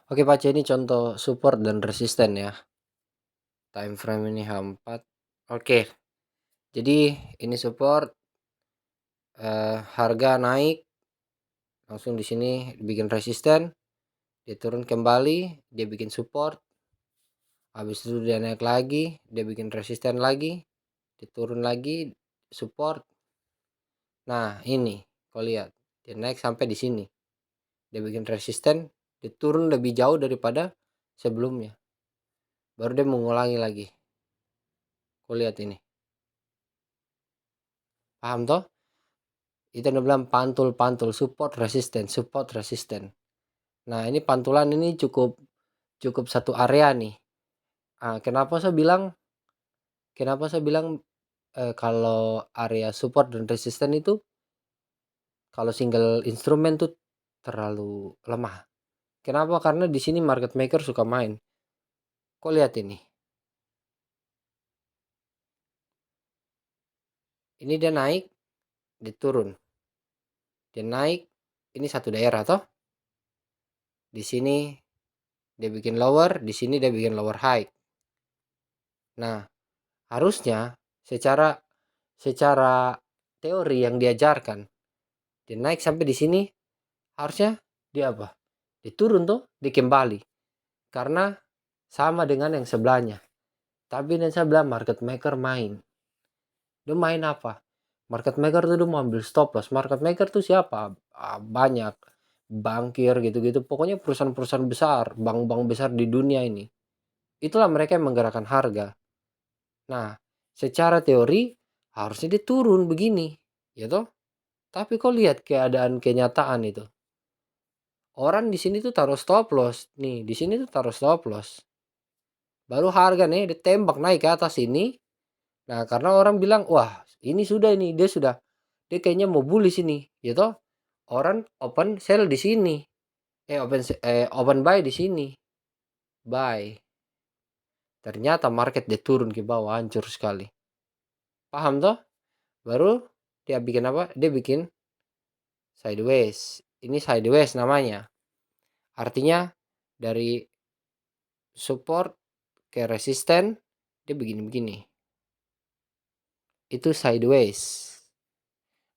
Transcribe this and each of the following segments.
Oke Pak, ini contoh support dan resisten ya. Time frame ini H4. Oke. Jadi ini support, harga naik, langsung di sini bikin resisten, dia turun kembali, dia bikin support, habis itu dia naik lagi, dia bikin resisten lagi, dia turun lagi, support. Nah, ini kau lihat, dia naik sampai di sini. Dia bikin resisten, dia turun lebih jauh daripada sebelumnya. Baru dia mengulangi lagi. Kau lihat ini. Paham toh? Itu yang bilang pantul support resisten. Nah, ini pantulan ini cukup cukup satu area nih. Kenapa saya bilang kalau area support dan resisten itu kalau single instrumen tuh terlalu lemah. Kenapa? Karena di sini market maker suka main. Kok lihat ini. Ini dia naik, dia turun. Dia naik, ini satu daerah toh. Di sini dia bikin lower, di sini dia bikin lower high. Nah, harusnya secara secara teori yang diajarkan, dia naik sampai di sini, harusnya dia apa? Dia turun tuh, dia kembali. Karena sama dengan yang sebelahnya. Tapi yang sebelah market maker main. Dia main apa? Market maker tuh dia mau ambil stop loss. Market maker tuh siapa? Banyak. Bankir gitu-gitu. Pokoknya perusahaan-perusahaan besar, bank-bank besar di dunia ini. Itulah mereka yang menggerakkan harga. Nah, secara teori harusnya dia turun begini, ya toh? Tapi kok lihat keadaan kenyataan itu. Orang di sini tuh taruh stop loss. Nih, di sini tuh taruh stop loss. Baru harga nih ditembak naik ke atas ini. Nah, karena orang bilang, "Wah, ini sudah ini, dia kayaknya mau bullish ini." Ya toh? Orang open sell di sini. Open buy di sini. Buy. Ternyata market dia turun ke bawah, hancur sekali. Paham toh? Baru dia bikin apa? Dia bikin sideways. Ini sideways namanya. Artinya dari support ke resisten dia begini-begini. Itu sideways.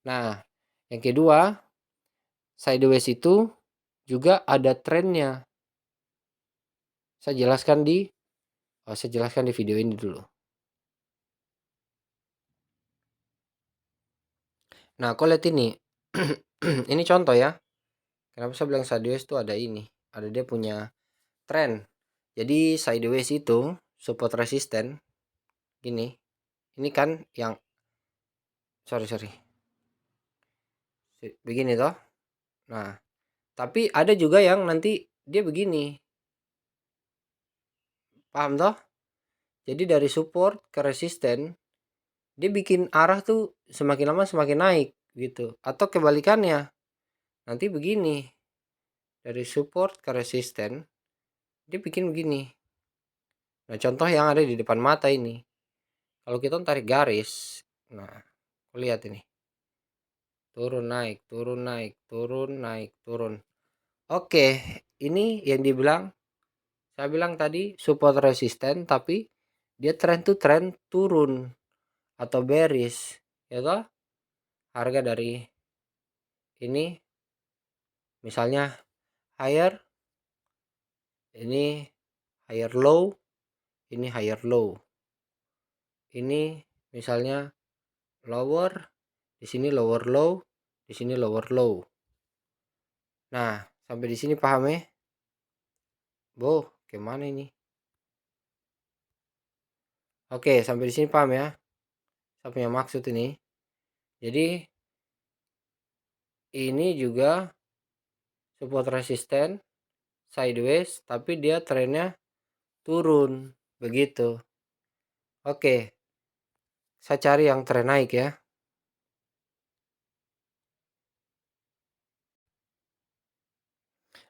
Nah, yang kedua, sideways itu juga ada trennya. Saya jelaskan di video ini dulu. Nah, kau lihat ini. Ini contoh ya. Kenapa saya bilang sideways itu ada ini. Ada dia punya tren. Jadi sideways itu support resisten gini. Ini kan yang sorry. Begini toh. Nah, tapi ada juga yang nanti dia begini. Paham toh? Jadi dari support ke resisten dia bikin arah tuh semakin lama semakin naik gitu. Atau kebalikannya. Nanti begini. Dari support ke resisten dia bikin begini. Nah, contoh yang ada di depan mata ini. Kalau kita tarik garis, nah, lihat ini. Turun naik, turun naik, turun naik, turun. Oke, ini yang saya bilang tadi support resisten tapi dia tren tuh tren turun atau bearish, ya toh? Harga dari ini misalnya higher, ini higher low, ini higher low. Ini misalnya lower, di sini lower low, di sini lower low. Nah, sampai di sini paham ya? Gimana ini? Oke, sampai di sini paham ya? Saya punya maksud ini. Jadi ini juga support resisten sideways tapi dia trennya turun begitu. Oke, saya cari yang tren naik ya.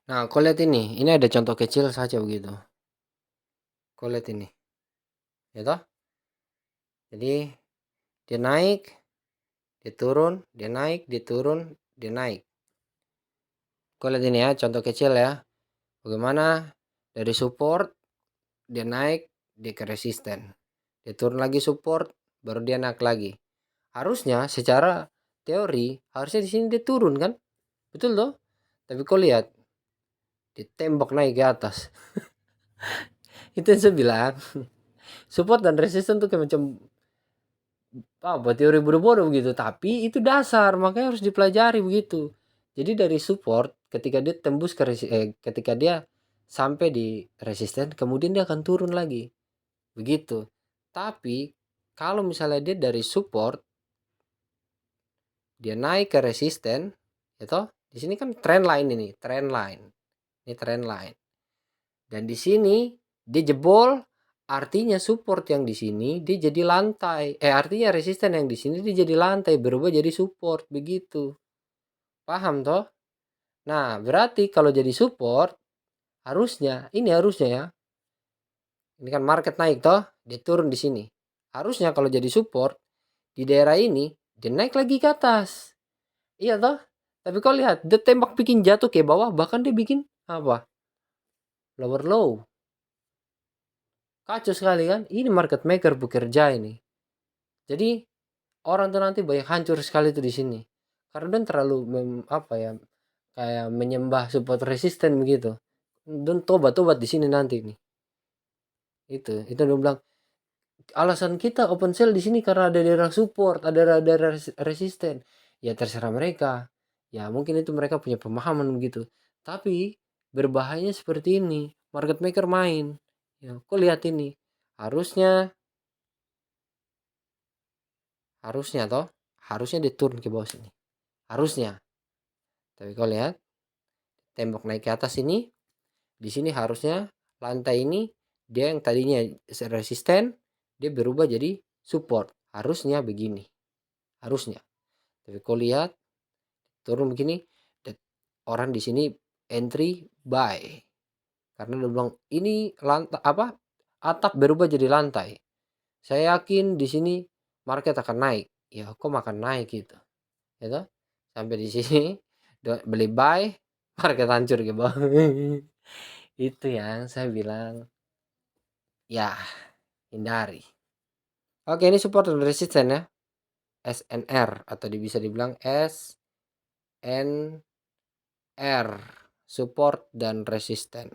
Nah, kau lihat ini ada contoh kecil saja begitu. Kau lihat ini, ya toh? Jadi dia naik, dia turun, dia naik, dia turun, dia naik. Kau lihat ini ya, contoh kecil ya. Bagaimana dari support dia naik, dia ke resisten, dia turun lagi support, baru dia naik lagi. Harusnya secara teori harusnya di sini dia turun kan, betul loh. Tapi kau lihat, ditembak naik ke atas. Itu yang saya bilang, support dan resisten tuh kayak macam apa teori bodoh-bodoh begitu, tapi itu dasar, makanya harus dipelajari begitu. Jadi dari support ketika dia tembus ke ketika dia sampai di resisten, kemudian dia akan turun lagi. Begitu. Tapi kalau misalnya dia dari support dia naik ke resisten, itu di sini kan trend line ini, trend line. Ini trend line. Dan di sini dia jebol, artinya support yang di sini dia jadi lantai. Artinya resisten yang di sini dia jadi lantai, berubah jadi support begitu. Paham toh? Nah, berarti kalau jadi support harusnya, ini harusnya ya. Ini kan market naik toh, dia turun di sini. Harusnya kalau jadi support di daerah ini dia naik lagi ke atas. Iya toh? Tapi kau lihat, dia tembak bikin jatuh ke bawah, bahkan dia bikin apa? Lower low. Kacau sekali kan? Ini market maker bekerja ini. Jadi orang tuh nanti banyak hancur sekali tuh di sini. Karena dia terlalu apa ya? Kayak menyembah support resisten begitu. Dan tobat-tobat di sini nanti nih. Itu dia bilang alasan kita open sell di sini karena ada daerah support, ada daerah resisten. Ya terserah mereka. Ya mungkin itu mereka punya pemahaman begitu. Tapi berbahayanya seperti ini. Market maker main. Ya, kok lihat ini. Harusnya harusnya toh, harusnya diturun ke bawah sini. Harusnya. Tapi kau lihat tembok naik ke atas ini, di sini harusnya lantai ini dia yang tadinya resisten, dia berubah jadi support. Harusnya begini. Harusnya. Tapi kau lihat turun begini, orang di sini entry buy. Karena dia bilang ini lantai apa? Atap berubah jadi lantai. Saya yakin di sini market akan naik. Ya, kok makan naik gitu. Ya, sampai di sini beli buy, market hancur gitu. Itu yang saya bilang ya hindari. Oke, ini support dan resisten ya. SNR atau bisa dibilang SNR, support dan resisten.